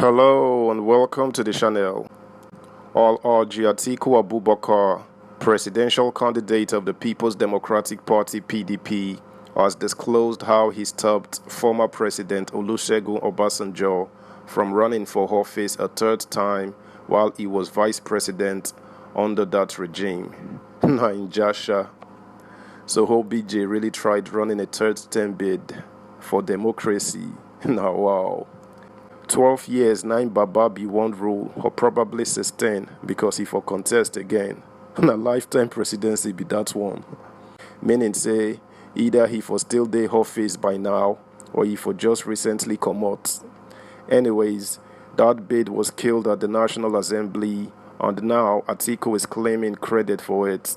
Hello and welcome to the channel. Atiku Abubakar, presidential candidate of the People's Democratic Party (PDP), has disclosed how he stopped former President Olusegun Obasanjo from running for office a third time while he was vice president under that regime. Nainjasha. So OBJ really tried running a third term bid for democracy. Now wow. 12 years, 9 Bababi won't rule, or probably 16 because he for contest again. And a lifetime presidency be that one. Meaning say, either he for still dey office by now, or he for just recently come out. Anyways, that bid was killed at the National Assembly, and now Atiku is claiming credit for it.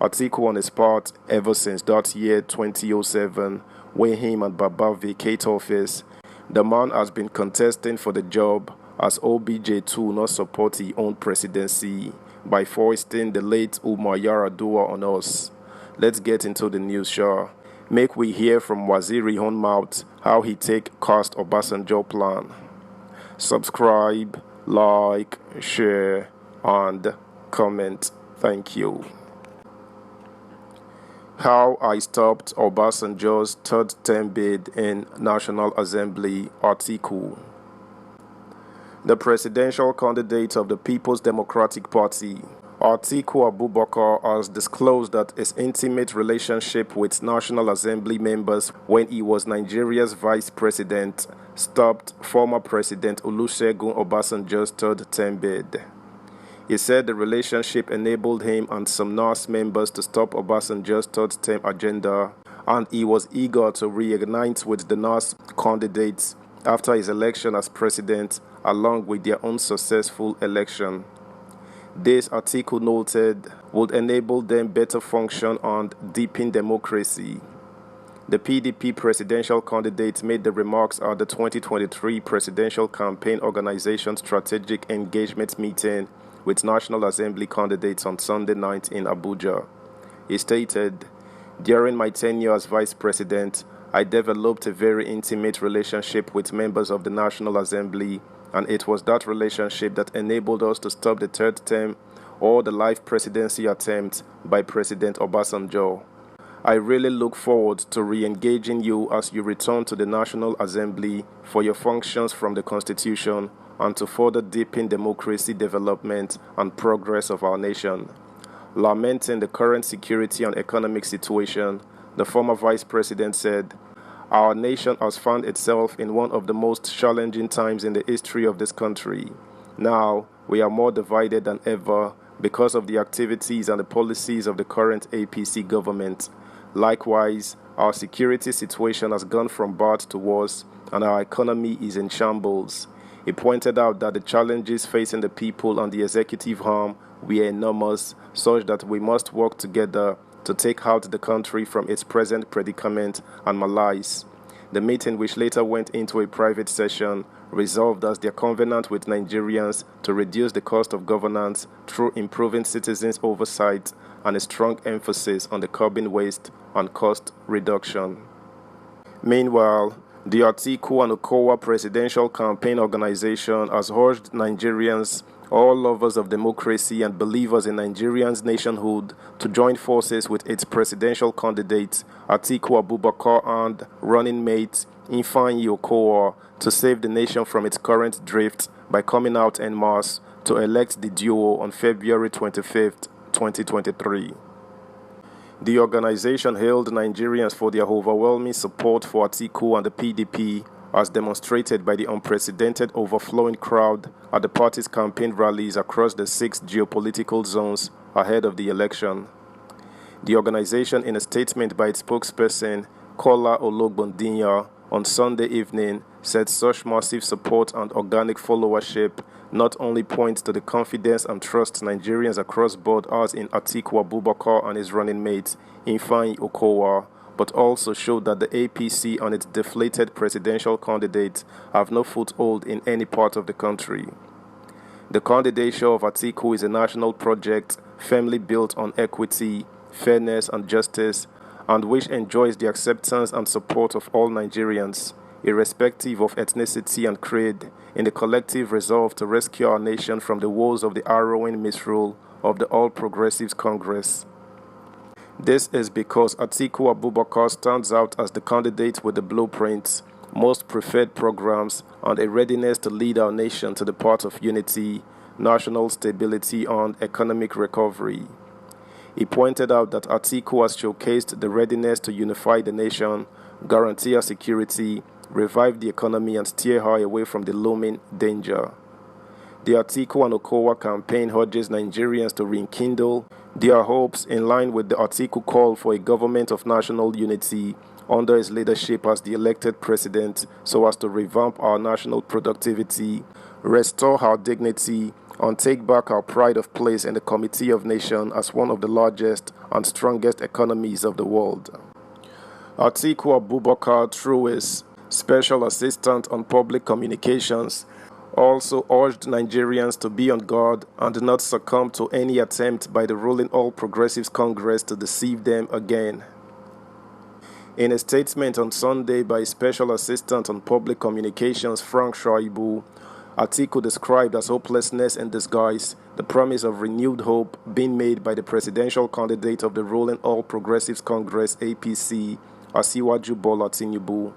Atiku on his part, ever since that year 2007, when him and Baba vacate office, the man has been contesting for the job as OBJ too not support his own presidency by foisting the late Umar Yar'Adua on us. Let's get into the news, sure. Make we hear from Waziri own mouth how he take cast Obasanjo plan. Subscribe, like, share, and comment. Thank you. How I stopped Obasanjo's third term bid in National Assembly, Atiku. The presidential candidate of the People's Democratic Party, Atiku Abubakar, has disclosed that his intimate relationship with National Assembly members when he was Nigeria's vice president stopped former President Olusegun Obasanjo's third term bid. He said the relationship enabled him and some NAS members to stop Obasanjo's third-term agenda, and he was eager to reignite with the NAS candidates after his election as president, along with their unsuccessful election. This, Atiku noted, would enable them better function and deepen democracy. The PDP presidential candidate made the remarks at the 2023 Presidential Campaign Organization Strategic Engagement Meeting with National Assembly candidates on Sunday night in Abuja. He stated, "During my tenure as Vice President, I developed a very intimate relationship with members of the National Assembly, and it was that relationship that enabled us to stop the third term or the life presidency attempt by President Obasanjo. I really look forward to re-engaging you as you return to the National Assembly for your functions from the Constitution and to further deepen democracy development and progress of our nation." Lamenting the current security and economic situation, the former vice president said, "Our nation has found itself in one of the most challenging times in the history of this country. Now, we are more divided than ever because of the activities and the policies of the current APC government. Likewise, our security situation has gone from bad to worse, and our economy is in shambles." He pointed out that the challenges facing the people and the executive arm were enormous, such that we must work together to take out the country from its present predicament and malaise. The meeting, which later went into a private session, resolved as their covenant with Nigerians to reduce the cost of governance through improving citizens' oversight and a strong emphasis on the curbing waste and cost reduction. Meanwhile, the Atiku and Okowa Presidential Campaign Organization has urged Nigerians, all lovers of democracy and believers in Nigerians' nationhood, to join forces with its presidential candidate, Atiku Abubakar, and running mate, Ifeanyi Okowa, to save the nation from its current drift by coming out en masse to elect the duo on February 25th, 2023. The organization hailed Nigerians for their overwhelming support for Atiku and the PDP, as demonstrated by the unprecedented overflowing crowd at the party's campaign rallies across the 6 geopolitical zones ahead of the election. The organization, in a statement by its spokesperson, Kola Ologbondiyan, on Sunday evening, said such massive support and organic followership not only points to the confidence and trust Nigerians across board has in Atiku Abubakar and his running mate, Ifeanyi Okowa, but also showed that the APC and its deflated presidential candidate have no foothold in any part of the country. The candidature of Atiku is a national project firmly built on equity, fairness, and justice, and which enjoys the acceptance and support of all Nigerians. irrespective of ethnicity and creed, in the collective resolve to rescue our nation from the woes of the harrowing misrule of the All Progressives Congress. This is because Atiku Abubakar stands out as the candidate with the blueprints, most preferred programs, and a readiness to lead our nation to the path of unity, national stability, and economic recovery. He pointed out that Atiku has showcased the readiness to unify the nation, guarantee our security, revive the economy, and steer her away from the looming danger. The Atiku and Okowa campaign urges Nigerians to rekindle their hopes in line with the Atiku call for a government of national unity under his leadership as the elected president so as to revamp our national productivity, restore our dignity, and take back our pride of place in the Committee of Nations as one of the largest and strongest economies of the world. Atiku Abubakar, through his Special Assistant on Public Communications, also urged Nigerians to be on guard and not succumb to any attempt by the ruling All Progressives Congress to deceive them again. In a statement on Sunday by Special Assistant on Public Communications Frank Shaibu, Atiku described as hopelessness in disguise the promise of renewed hope being made by the presidential candidate of the ruling All Progressives Congress APC, Asiwaju Bola Tinubu.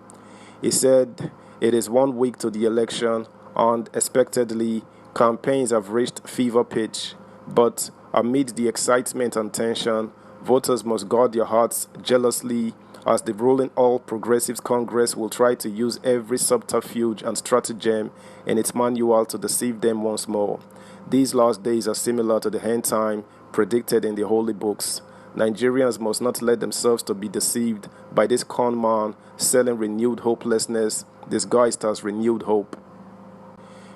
He said, "It is 1 week to the election and, expectedly, campaigns have reached fever pitch. But amid the excitement and tension, voters must guard their hearts jealously as the ruling All Progressives Congress will try to use every subterfuge and stratagem in its manual to deceive them once more. These last days are similar to the end time predicted in the holy books. Nigerians must not let themselves to be deceived by this con man selling renewed hopelessness disguised as renewed hope.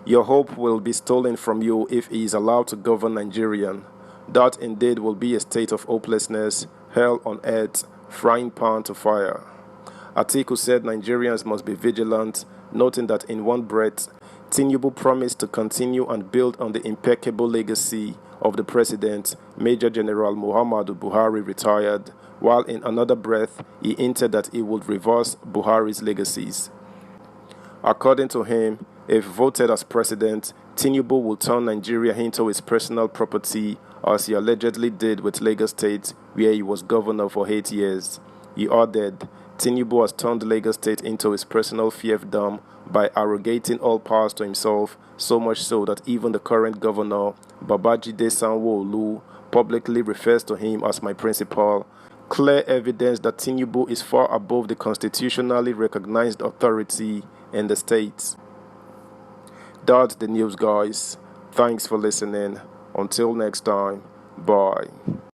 Your hope will be stolen from you if he is allowed to govern Nigeria. That indeed will be a state of hopelessness, hell on earth, frying pan to fire." Atiku said Nigerians must be vigilant, noting that in one breath, Tinubu promised to continue and build on the impeccable legacy of the president, Major General Muhammadu Buhari, retired, while in another breath, he hinted that he would reverse Buhari's legacies. According to him, if voted as president, Tinubu will turn Nigeria into his personal property, as he allegedly did with Lagos State, where he was governor for 8 years. He added, Tinubu has turned Lagos State into his personal fiefdom by arrogating all powers to himself, so much so that even the current governor, Babajide Sanwo-Olu, publicly refers to him as my principal. Clear evidence that Tinubu is far above the constitutionally recognized authority in the state. That's the news, guys. Thanks for listening. Until next time, bye.